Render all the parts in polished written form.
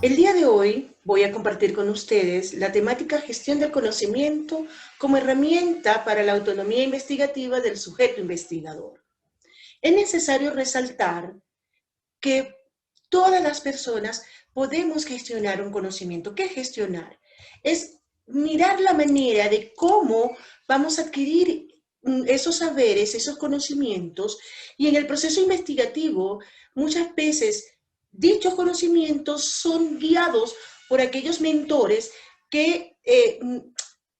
El día de hoy voy a compartir con ustedes la temática gestión del conocimiento como herramienta para la autonomía investigativa del sujeto investigador. Es necesario resaltar que todas las personas podemos gestionar un conocimiento. ¿Qué es gestionar? Es mirar la manera de cómo vamos a adquirir esos saberes, esos conocimientos, y en el proceso investigativo muchas veces dichos conocimientos son guiados por aquellos mentores que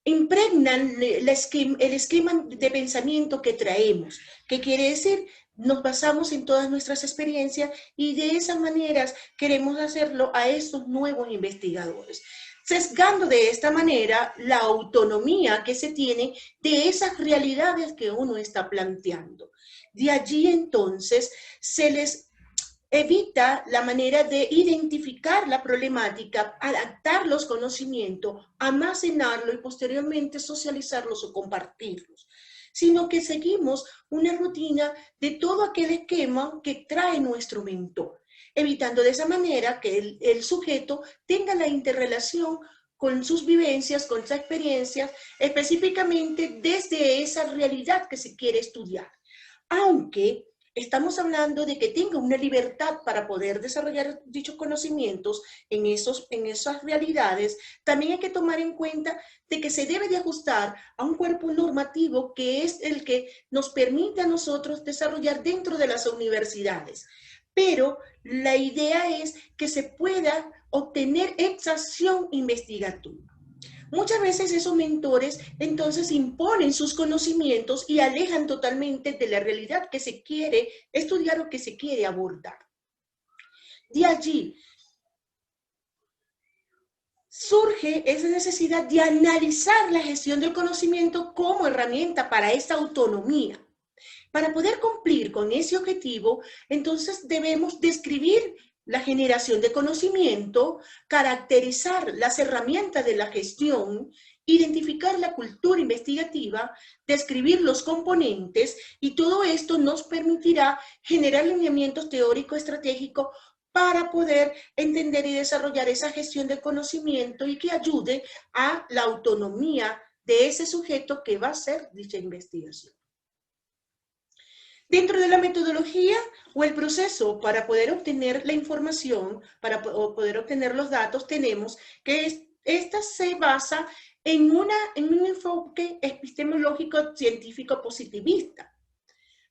impregnan el esquema de pensamiento que traemos, que quiere decir, nos basamos en todas nuestras experiencias y de esas maneras queremos hacerlo a estos nuevos investigadores, sesgando de esta manera la autonomía que se tiene de esas realidades que uno está planteando. De allí entonces se les evita la manera de identificar la problemática, adaptar los conocimientos, almacenarlo y posteriormente socializarlos o compartirlos, sino que seguimos una rutina de todo aquel esquema que trae nuestro mentor, evitando de esa manera que el sujeto tenga la interrelación con sus vivencias, con sus experiencias, específicamente desde esa realidad que se quiere estudiar. Aunque estamos hablando de que tenga una libertad para poder desarrollar dichos conocimientos en esas realidades, también hay que tomar en cuenta de que se debe de ajustar a un cuerpo normativo que es el que nos permite a nosotros desarrollar dentro de las universidades. Pero la idea es que se pueda obtener exacción investigativa. Muchas veces esos mentores entonces imponen sus conocimientos y alejan totalmente de la realidad que se quiere estudiar o que se quiere abordar. De allí surge esa necesidad de analizar la gestión del conocimiento como herramienta para esta autonomía. Para poder cumplir con ese objetivo, entonces debemos describir la generación de conocimiento, caracterizar las herramientas de la gestión, identificar la cultura investigativa, describir los componentes, y todo esto nos permitirá generar lineamientos teóricos estratégicos para poder entender y desarrollar esa gestión del conocimiento y que ayude a la autonomía de ese sujeto que va a hacer dicha investigación. Dentro de la metodología o el proceso para poder obtener la información, para poder obtener los datos, tenemos que esta se basa en un enfoque epistemológico científico positivista,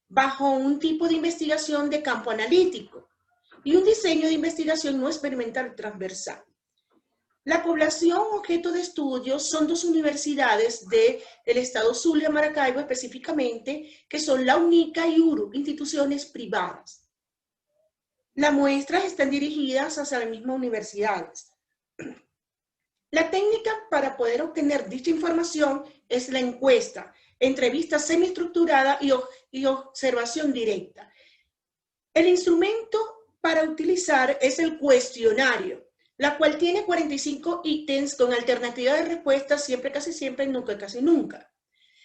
bajo un tipo de investigación de campo analítico y un diseño de investigación no experimental transversal. La población objeto de estudio son dos universidades del estado Zulia, Maracaibo específicamente, que son la UNICA y URU, instituciones privadas. Las muestras están dirigidas hacia las mismas universidades. La técnica para poder obtener dicha información es la encuesta, entrevista semiestructurada y observación directa. El instrumento para utilizar es el cuestionario, la cual tiene 45 ítems con alternativa de respuesta siempre, casi siempre, nunca, casi nunca.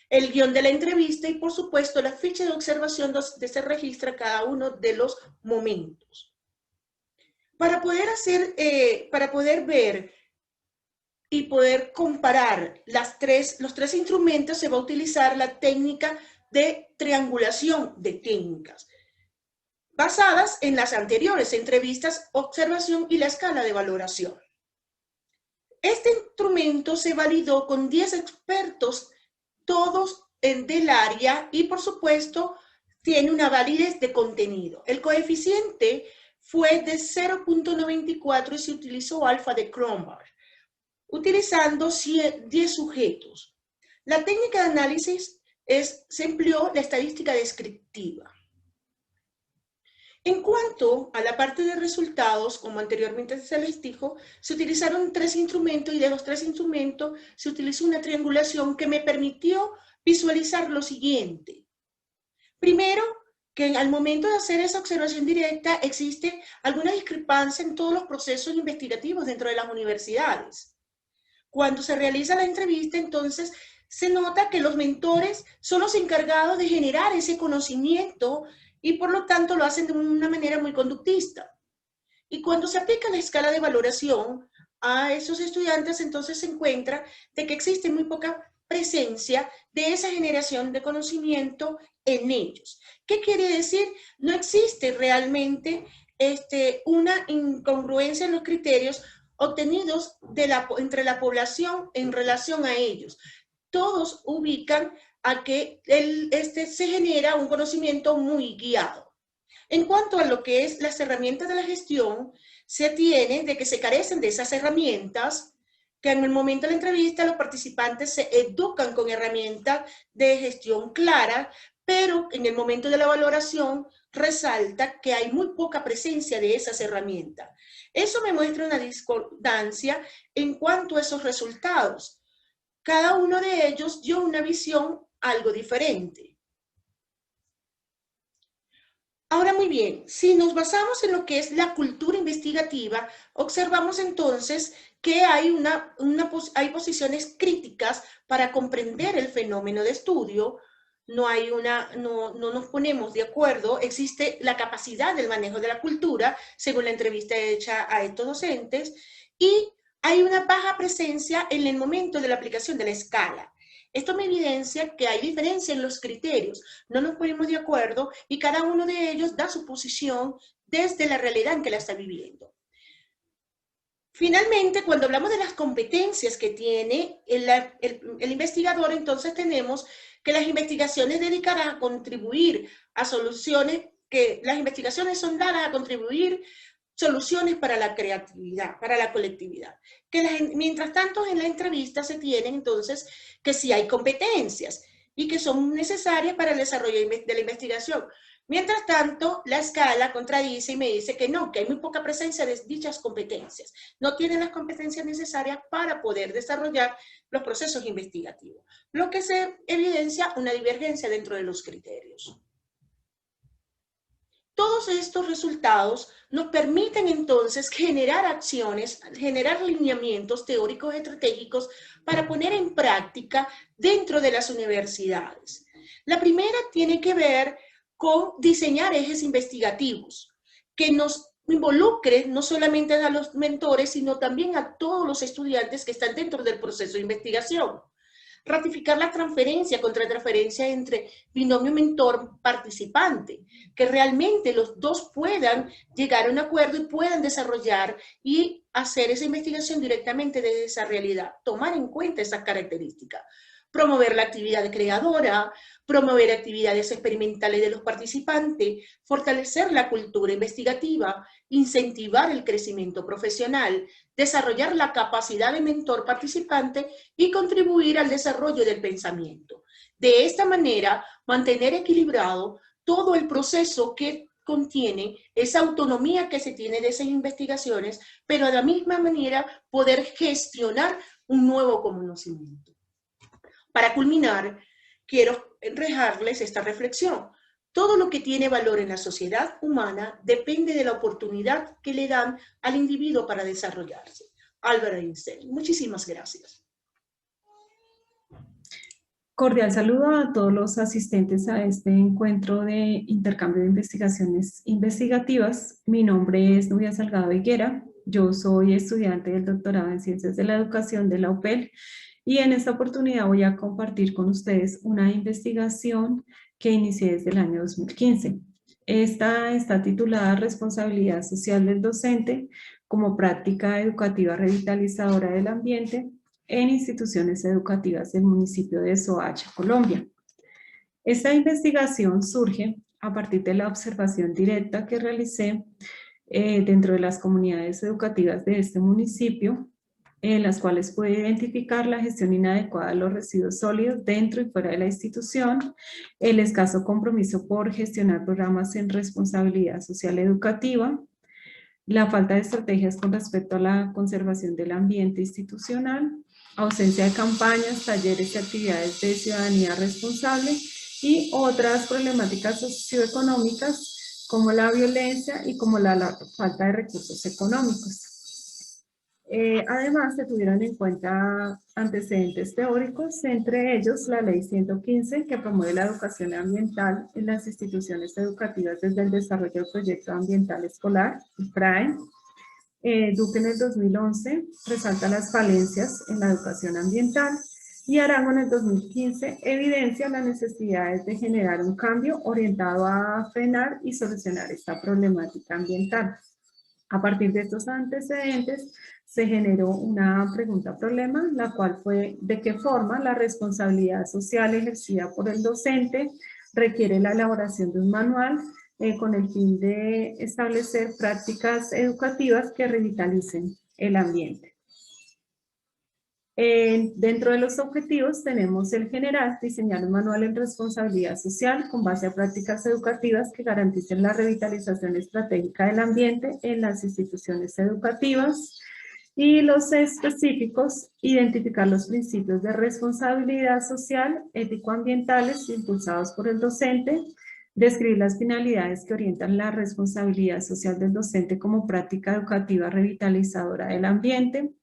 El guión de la entrevista y, por supuesto, la ficha de observación donde se registra cada uno de los momentos. Para poder ver y poder comparar los tres instrumentos, se va a utilizar la técnica de triangulación de técnicas, basadas en las anteriores, entrevistas, observación y la escala de valoración. Este instrumento se validó con 10 expertos, todos del área, y por supuesto tiene una validez de contenido. El coeficiente fue de 0.94 y se utilizó alfa de Cronbach, utilizando 10 sujetos. La técnica de análisis se empleó la estadística descriptiva. En cuanto a la parte de resultados, como anteriormente se les dijo, se utilizaron 3 instrumentos y de los 3 instrumentos se utilizó una triangulación que me permitió visualizar lo siguiente. Primero, que al momento de hacer esa observación directa existe alguna discrepancia en todos los procesos investigativos dentro de las universidades. Cuando se realiza la entrevista, entonces se nota que los mentores son los encargados de generar ese conocimiento y por lo tanto lo hacen de una manera muy conductista. Y cuando se aplica la escala de valoración a esos estudiantes, entonces se encuentra de que existe muy poca presencia de esa generación de conocimiento en ellos. ¿Qué quiere decir? No existe realmente una incongruencia en los criterios obtenidos entre la población en relación a ellos. Todos ubican a que se genera un conocimiento muy guiado. En cuanto a lo que es las herramientas de la gestión, se tiene de que se carecen de esas herramientas, que en el momento de la entrevista los participantes se educan con herramientas de gestión claras, pero en el momento de la valoración resalta que hay muy poca presencia de esas herramientas. Eso me muestra una discordancia en cuanto a esos resultados. Cada uno de ellos dio una visión algo diferente. Ahora muy bien, si nos basamos en lo que es la cultura investigativa, observamos entonces que hay hay posiciones críticas para comprender el fenómeno de estudio. No nos ponemos de acuerdo, existe la capacidad del manejo de la cultura, según la entrevista hecha a estos docentes, y hay una baja presencia en el momento de la aplicación de la escala. Esto me evidencia que hay diferencia en los criterios, no nos ponemos de acuerdo y cada uno de ellos da su posición desde la realidad en que la está viviendo. Finalmente, cuando hablamos de las competencias que tiene el investigador, entonces tenemos que las investigaciones dedicarán a contribuir a soluciones, que las investigaciones son dadas a contribuir soluciones para la creatividad, para la colectividad. Mientras tanto, en la entrevista se tienen entonces que sí hay competencias y que son necesarias para el desarrollo de la investigación. Mientras tanto, la escala contradice y me dice que no, que hay muy poca presencia de dichas competencias. No tienen las competencias necesarias para poder desarrollar los procesos investigativos, lo que se evidencia una divergencia dentro de los criterios. Todos estos resultados nos permiten entonces generar acciones, generar lineamientos teóricos estratégicos para poner en práctica dentro de las universidades. La primera tiene que ver con diseñar ejes investigativos que nos involucren no solamente a los mentores, sino también a todos los estudiantes que están dentro del proceso de investigación. Ratificar la transferencia contra transferencia entre binomio mentor-participante, que realmente los dos puedan llegar a un acuerdo y puedan desarrollar y hacer esa investigación directamente desde esa realidad, tomar en cuenta esas características. Promover la actividad creadora, promover actividades experimentales de los participantes, fortalecer la cultura investigativa, incentivar el crecimiento profesional, desarrollar la capacidad de mentor participante y contribuir al desarrollo del pensamiento. De esta manera, mantener equilibrado todo el proceso que contiene esa autonomía que se tiene de esas investigaciones, pero de la misma manera poder gestionar un nuevo conocimiento. Para culminar, quiero dejarles esta reflexión. Todo lo que tiene valor en la sociedad humana depende de la oportunidad que le dan al individuo para desarrollarse. Albert Einstein. Muchísimas gracias. Cordial saludo a todos los asistentes a este encuentro de intercambio de investigaciones investigativas. Mi nombre es Nubia Salgado Higuera. Yo soy estudiante del doctorado en Ciencias de la Educación de la UPEL y en esta oportunidad voy a compartir con ustedes una investigación que inicié desde el año 2015. Esta está titulada Responsabilidad Social del Docente como práctica educativa revitalizadora del ambiente en instituciones educativas del municipio de Soacha, Colombia. Esta investigación surge a partir de la observación directa que realicé dentro de las comunidades educativas de este municipio, en las cuales pude identificar la gestión inadecuada de los residuos sólidos dentro y fuera de la institución, el escaso compromiso por gestionar programas en responsabilidad social educativa, la falta de estrategias con respecto a la conservación del ambiente institucional, ausencia de campañas, talleres y actividades de ciudadanía responsable y otras problemáticas socioeconómicas como la violencia y como la falta de recursos económicos. Además, se tuvieron en cuenta antecedentes teóricos, entre ellos la Ley 115, que promueve la educación ambiental en las instituciones educativas desde el desarrollo del proyecto ambiental escolar, el PRAE, Duque en el 2011 resalta las falencias en la educación ambiental y Arango en el 2015 evidencia las necesidades de generar un cambio orientado a frenar y solucionar esta problemática ambiental. A partir de estos antecedentes, se generó una pregunta-problema, la cual fue de qué forma la responsabilidad social ejercida por el docente requiere la elaboración de un manual con el fin de establecer prácticas educativas que revitalicen el ambiente. Dentro de los objetivos tenemos el general, diseñar un manual en responsabilidad social con base a prácticas educativas que garanticen la revitalización estratégica del ambiente en las instituciones educativas, y los específicos, identificar los principios de responsabilidad social, ético-ambientales impulsados por el docente, describir las finalidades que orientan la responsabilidad social del docente como práctica educativa revitalizadora del ambiente,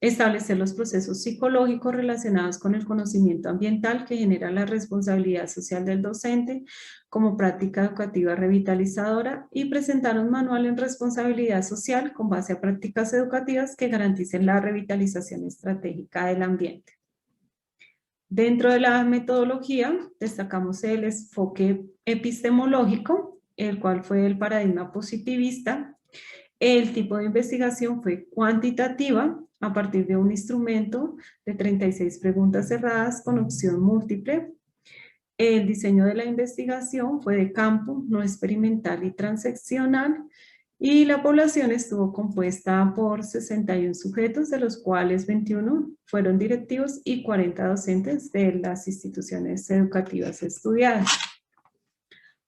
establecer los procesos psicológicos relacionados con el conocimiento ambiental que genera la responsabilidad social del docente como práctica educativa revitalizadora y presentar un manual en responsabilidad social con base a prácticas educativas que garanticen la revitalización estratégica del ambiente. Dentro de la metodología destacamos el enfoque epistemológico, el cual fue el paradigma positivista. El tipo de investigación fue cuantitativa a partir de un instrumento de 36 preguntas cerradas con opción múltiple. El diseño de la investigación fue de campo, no experimental y transaccional, y la población estuvo compuesta por 61 sujetos, de los cuales 21 fueron directivos y 40 docentes de las instituciones educativas estudiadas.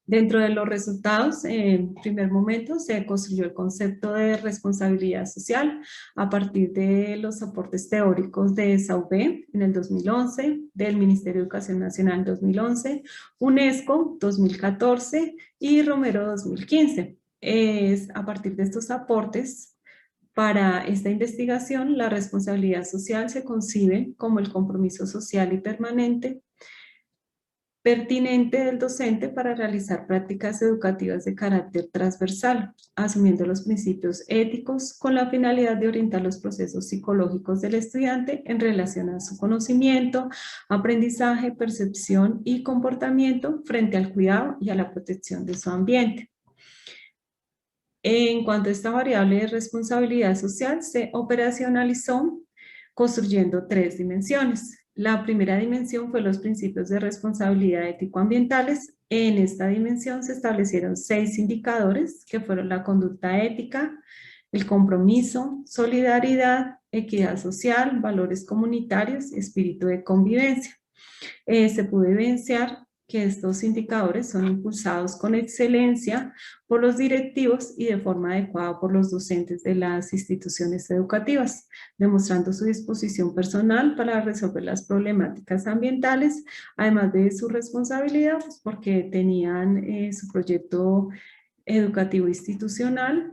Dentro de los resultados, en primer momento se construyó el concepto de responsabilidad social a partir de los aportes teóricos de Sauvé en el 2011, del Ministerio de Educación Nacional en 2011, UNESCO 2014 y Romero 2015. Es a partir de estos aportes para esta investigación, la responsabilidad social se concibe como el compromiso social y permanente pertinente del docente para realizar prácticas educativas de carácter transversal, asumiendo los principios éticos con la finalidad de orientar los procesos psicológicos del estudiante en relación a su conocimiento, aprendizaje, percepción y comportamiento frente al cuidado y a la protección de su ambiente. En cuanto a esta variable de responsabilidad social, se operacionalizó construyendo 3 dimensiones. La primera dimensión fue los principios de responsabilidad ético-ambientales. En esta dimensión se establecieron 6 indicadores que fueron la conducta ética, el compromiso, solidaridad, equidad social, valores comunitarios, espíritu de convivencia. Se pudo evidenciar que estos indicadores son impulsados con excelencia por los directivos y de forma adecuada por los docentes de las instituciones educativas, demostrando su disposición personal para resolver las problemáticas ambientales, además de su responsabilidad, pues porque tenían su proyecto educativo institucional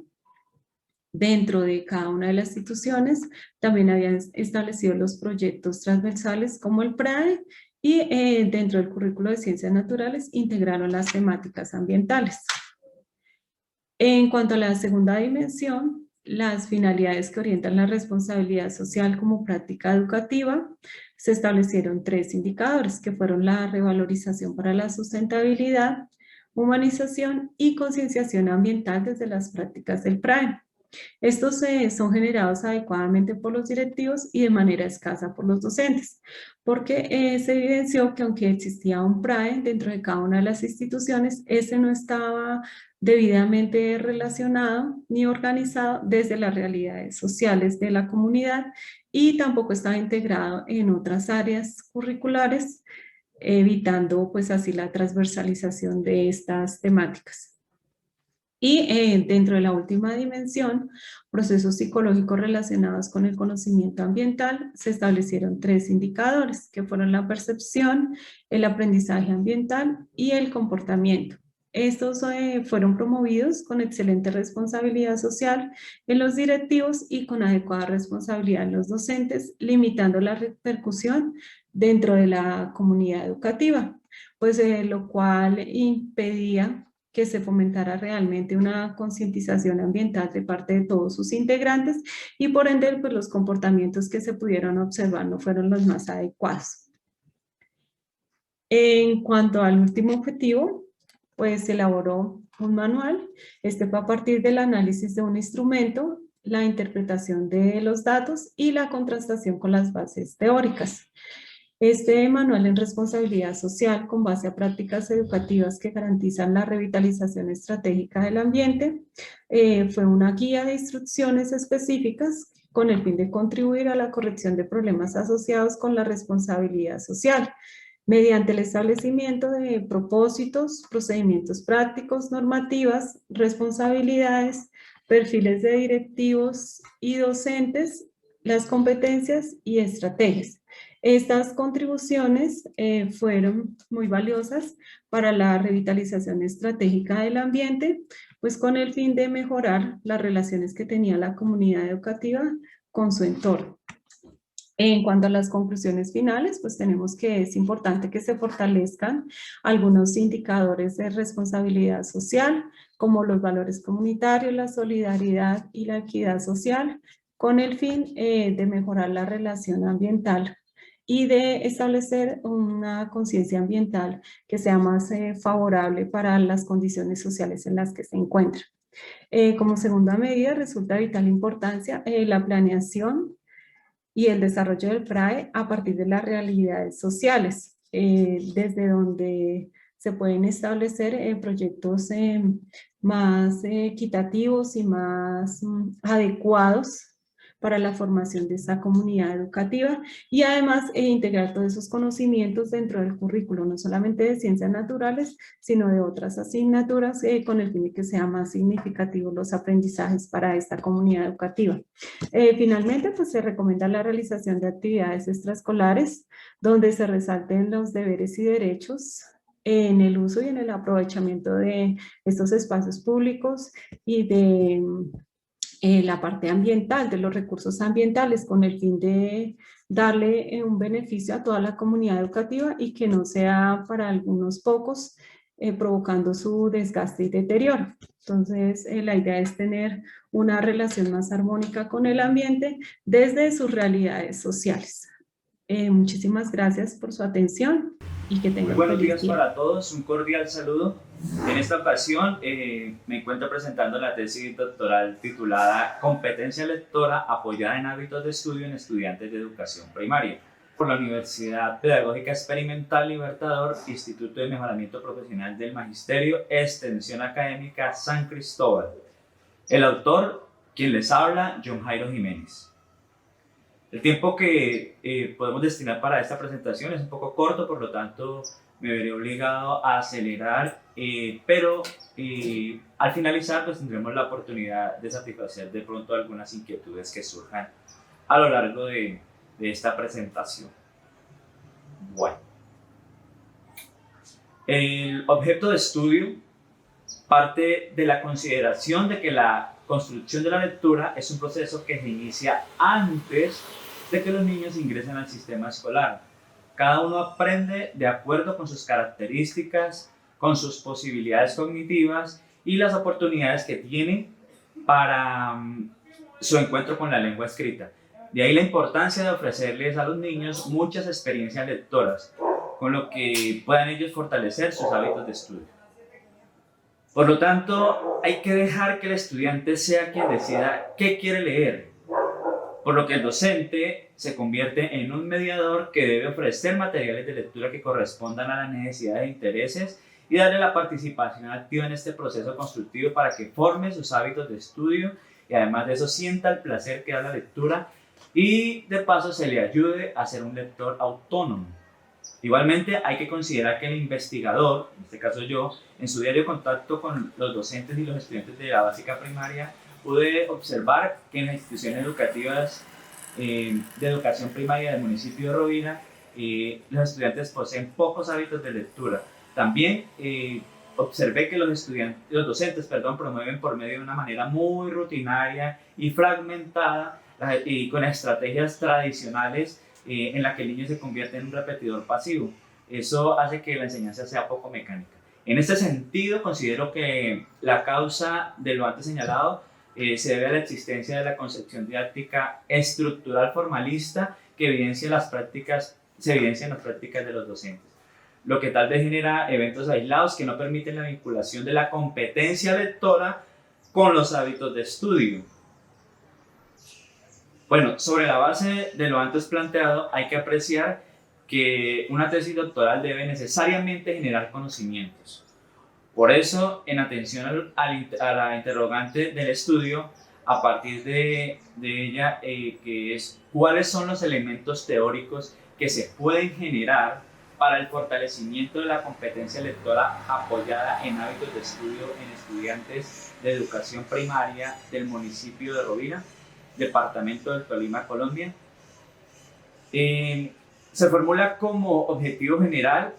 dentro de cada una de las instituciones. También habían establecido los proyectos transversales como el PRAE, y dentro del currículo de Ciencias Naturales integraron las temáticas ambientales. En cuanto a la segunda dimensión, las finalidades que orientan la responsabilidad social como práctica educativa, se establecieron 3 indicadores que fueron la revalorización para la sustentabilidad, humanización y concienciación ambiental desde las prácticas del PRAE. Estos son generados adecuadamente por los directivos y de manera escasa por los docentes, porque se evidenció que aunque existía un PRAE dentro de cada una de las instituciones, ese no estaba debidamente relacionado ni organizado desde las realidades sociales de la comunidad y tampoco estaba integrado en otras áreas curriculares, evitando pues así la transversalización de estas temáticas. Y dentro de la última dimensión, procesos psicológicos relacionados con el conocimiento ambiental, se establecieron 3 indicadores, que fueron la percepción, el aprendizaje ambiental y el comportamiento. Estos fueron promovidos con excelente responsabilidad social en los directivos y con adecuada responsabilidad en los docentes, limitando la repercusión dentro de la comunidad educativa, pues lo cual impedía que se fomentara realmente una concientización ambiental de parte de todos sus integrantes y por ende pues los comportamientos que se pudieron observar no fueron los más adecuados. En cuanto al último objetivo, pues se elaboró un manual. Este fue a partir del análisis de un instrumento, la interpretación de los datos y la contrastación con las bases teóricas. Este manual en responsabilidad social con base a prácticas educativas que garantizan la revitalización estratégica del ambiente fue una guía de instrucciones específicas con el fin de contribuir a la corrección de problemas asociados con la responsabilidad social mediante el establecimiento de propósitos, procedimientos prácticos, normativas, responsabilidades, perfiles de directivos y docentes, las competencias y estrategias. Estas contribuciones fueron muy valiosas para la revitalización estratégica del ambiente, pues con el fin de mejorar las relaciones que tenía la comunidad educativa con su entorno. En cuanto a las conclusiones finales, pues tenemos que es importante que se fortalezcan algunos indicadores de responsabilidad social, como los valores comunitarios, la solidaridad y la equidad social, con el fin de mejorar la relación ambiental y de establecer una conciencia ambiental que sea más favorable para las condiciones sociales en las que se encuentra. Como segunda medida, resulta de vital importancia la planeación y el desarrollo del PRAE a partir de las realidades sociales, desde donde se pueden establecer proyectos más equitativos y más adecuados para la formación de esta comunidad educativa y además integrar todos esos conocimientos dentro del currículo, no solamente de ciencias naturales, sino de otras asignaturas con el fin de que sean más significativos los aprendizajes para esta comunidad educativa. Finalmente, pues se recomienda la realización de actividades extraescolares donde se resalten los deberes y derechos en el uso y en el aprovechamiento de estos espacios públicos y de la parte ambiental, de los recursos ambientales, con el fin de darle un beneficio a toda la comunidad educativa y que no sea para algunos pocos, provocando su desgaste y deterioro. Entonces, la idea es tener una relación más armónica con el ambiente desde sus realidades sociales. Muchísimas gracias por su atención y que tengan Muy buenos feliz días día. para todos, un cordial saludo. En esta ocasión me encuentro presentando la tesis doctoral titulada Competencia lectora apoyada en hábitos de estudio en estudiantes de educación primaria por la Universidad Pedagógica Experimental Libertador, Instituto de Mejoramiento Profesional del Magisterio, Extensión Académica San Cristóbal. El autor, quien les habla, John Jairo Jiménez. El tiempo que podemos destinar para esta presentación es un poco corto, por lo tanto me veré obligado a acelerar, pero al finalizar pues tendremos la oportunidad de satisfacer de pronto algunas inquietudes que surjan a lo largo de esta presentación. Bueno, el objeto de estudio parte de la consideración de que la construcción de la lectura es un proceso que se inicia antes de que los niños ingresen al sistema escolar. Cada uno aprende de acuerdo con sus características, con sus posibilidades cognitivas y las oportunidades que tiene para su encuentro con la lengua escrita. De ahí la importancia de ofrecerles a los niños muchas experiencias lectoras, con lo que puedan ellos fortalecer sus hábitos de estudio. Por lo tanto, hay que dejar que el estudiante sea quien decida qué quiere leer, por lo que el docente se convierte en un mediador que debe ofrecer materiales de lectura que correspondan a las necesidades e intereses y darle la participación activa en este proceso constructivo para que forme sus hábitos de estudio y además de eso sienta el placer que da la lectura y de paso se le ayude a ser un lector autónomo. Igualmente hay que considerar que el investigador, en este caso yo, en su diario contacto con los docentes y los estudiantes de la básica primaria, pude observar que en las instituciones educativas de educación primaria del municipio de Rovira, los estudiantes poseen pocos hábitos de lectura. También observé que los docentes promueven por medio de una manera muy rutinaria y fragmentada y con estrategias tradicionales en la que el niño se convierte en un repetidor pasivo. Eso hace que la enseñanza sea poco mecánica. En este sentido, considero que la causa de lo antes señalado se debe a la existencia de la concepción didáctica estructural formalista que se evidencia en las prácticas de los docentes, lo que tal vez genera eventos aislados que no permiten la vinculación de la competencia lectora con los hábitos de estudio. Bueno, sobre la base de lo antes planteado, hay que apreciar que una tesis doctoral debe necesariamente generar conocimientos. Por eso, en atención a la interrogante del estudio, a partir de ella, que es cuáles son los elementos teóricos que se pueden generar para el fortalecimiento de la competencia lectora apoyada en hábitos de estudio en estudiantes de educación primaria del municipio de Rovira, departamento del Tolima, Colombia. Se formula como objetivo general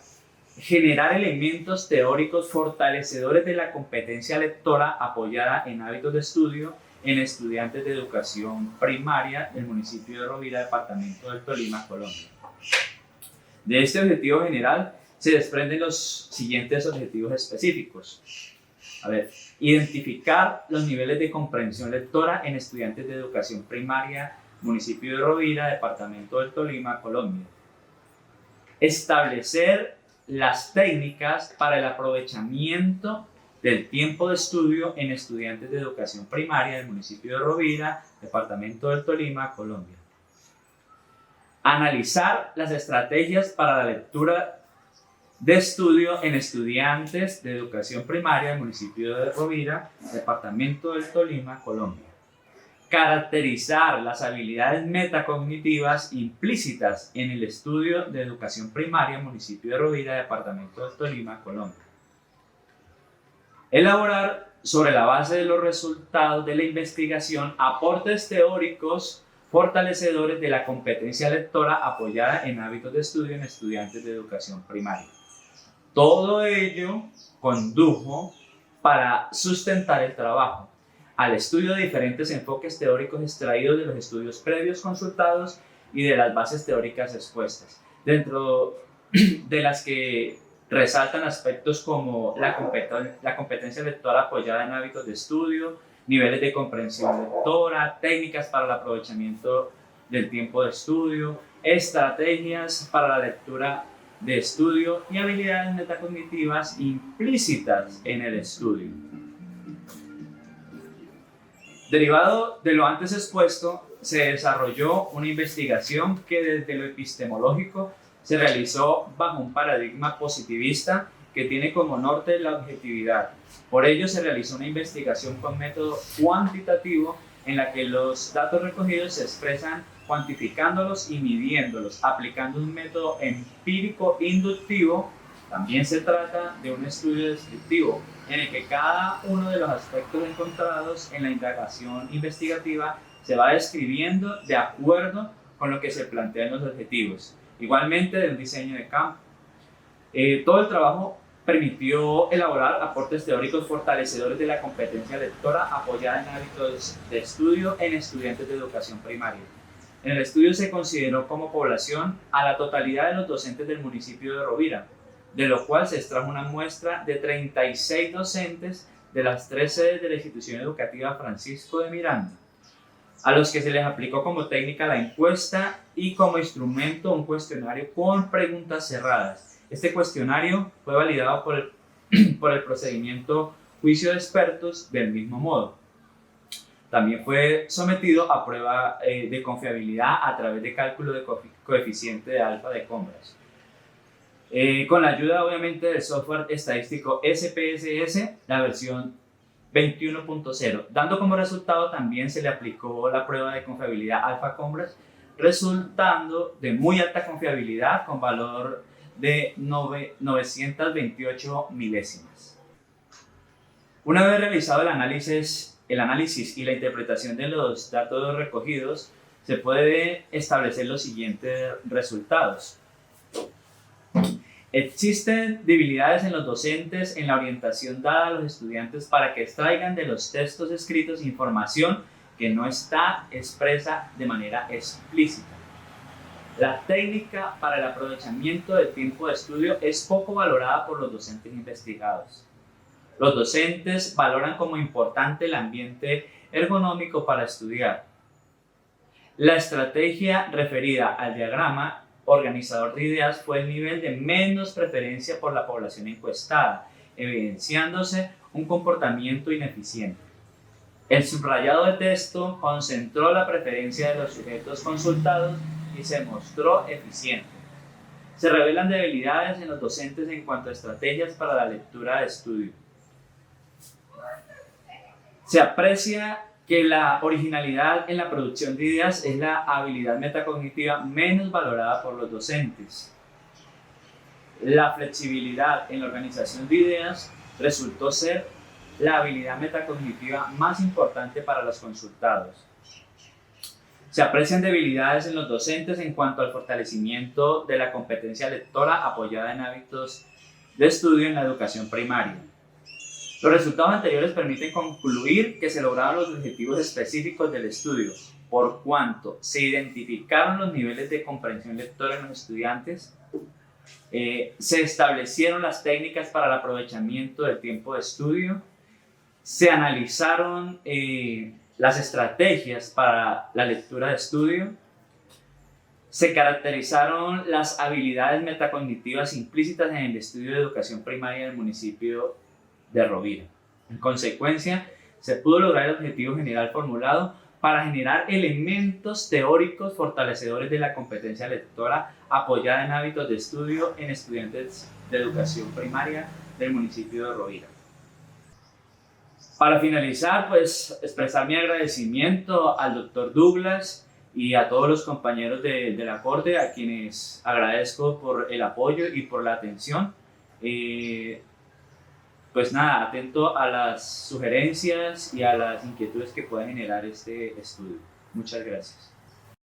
generar elementos teóricos fortalecedores de la competencia lectora apoyada en hábitos de estudio en estudiantes de educación primaria del municipio de Rovira, departamento del Tolima, Colombia. De este objetivo general se desprenden los siguientes objetivos específicos. Identificar los niveles de comprensión lectora en estudiantes de educación primaria, municipio de Rovira, departamento del Tolima, Colombia. Establecer las técnicas para el aprovechamiento del tiempo de estudio en estudiantes de educación primaria del municipio de Rovira, departamento del Tolima, Colombia. Analizar las estrategias para la lectura de estudio en estudiantes de educación primaria del municipio de Rovira, departamento del Tolima, Colombia. Caracterizar las habilidades metacognitivas implícitas en el estudio de educación primaria, municipio de Rovira, departamento del Tolima, Colombia. Elaborar, sobre la base de los resultados de la investigación, aportes teóricos fortalecedores de la competencia lectora apoyada en hábitos de estudio en estudiantes de educación primaria. Todo ello condujo para sustentar el trabajo al estudio de diferentes enfoques teóricos extraídos de los estudios previos consultados y de las bases teóricas expuestas, dentro de las que resaltan aspectos como la competencia lectora apoyada en hábitos de estudio, niveles de comprensión lectora, técnicas para el aprovechamiento del tiempo de estudio, estrategias para la lectura de estudio y habilidades metacognitivas implícitas en el estudio. Derivado de lo antes expuesto, se desarrolló una investigación que desde lo epistemológico se realizó bajo un paradigma positivista que tiene como norte la objetividad. Por ello se realizó una investigación con método cuantitativo en la que los datos recogidos se expresan cuantificándolos y midiéndolos, aplicando un método empírico inductivo. También se trata de un estudio descriptivo en el que cada uno de los aspectos encontrados en la indagación investigativa se va describiendo de acuerdo con lo que se plantean los objetivos. Igualmente de un diseño de campo. Todo el trabajo permitió elaborar aportes teóricos fortalecedores de la competencia lectora apoyada en hábitos de estudio en estudiantes de educación primaria. En el estudio se consideró como población a la totalidad de los docentes del municipio de Rovira, de lo cual se extrajo una muestra de 36 docentes de las 3 sedes de la institución educativa Francisco de Miranda, a los que se les aplicó como técnica la encuesta y como instrumento un cuestionario con preguntas cerradas. Este cuestionario fue validado por el procedimiento juicio de expertos del mismo modo. También fue sometido a prueba de confiabilidad a través de cálculo de coeficiente de alfa de Combras. Con la ayuda obviamente del software estadístico SPSS, la versión 21.0, dando como resultado también se le aplicó la prueba de confiabilidad alfa Combras, resultando de muy alta confiabilidad con valor de 928 milésimas. Una vez realizado el análisis y la interpretación de los datos recogidos, se puede establecer los siguientes resultados. Existen debilidades en los docentes en la orientación dada a los estudiantes para que extraigan de los textos escritos información que no está expresa de manera explícita. La técnica para el aprovechamiento del tiempo de estudio es poco valorada por los docentes investigados. Los docentes valoran como importante el ambiente ergonómico para estudiar. La estrategia referida al diagrama organizador de ideas fue el nivel de menos preferencia por la población encuestada, evidenciándose un comportamiento ineficiente. El subrayado de texto concentró la preferencia de los sujetos consultados y se mostró eficiente. Se revelan debilidades en los docentes en cuanto a estrategias para la lectura de estudio. Se aprecia que la originalidad en la producción de ideas es la habilidad metacognitiva menos valorada por los docentes. La flexibilidad en la organización de ideas resultó ser la habilidad metacognitiva más importante para los consultados. Se aprecian debilidades en los docentes en cuanto al fortalecimiento de la competencia lectora apoyada en hábitos de estudio en la educación primaria. Los resultados anteriores permiten concluir que se lograron los objetivos específicos del estudio, por cuanto se identificaron los niveles de comprensión lectora en los estudiantes, se establecieron las técnicas para el aprovechamiento del tiempo de estudio, se analizaron las estrategias para la lectura de estudio, se caracterizaron las habilidades metacognitivas implícitas en el estudio de educación primaria del municipio de Rovira. En consecuencia, se pudo lograr el objetivo general formulado para generar elementos teóricos fortalecedores de la competencia lectora apoyada en hábitos de estudio en estudiantes de educación primaria del municipio de Rovira. Para finalizar, pues expresar mi agradecimiento al doctor Douglas y a todos los compañeros de la Corte, a quienes agradezco por el apoyo y por la atención. Pues nada, atento a las sugerencias y a las inquietudes que pueda generar este estudio. Muchas gracias.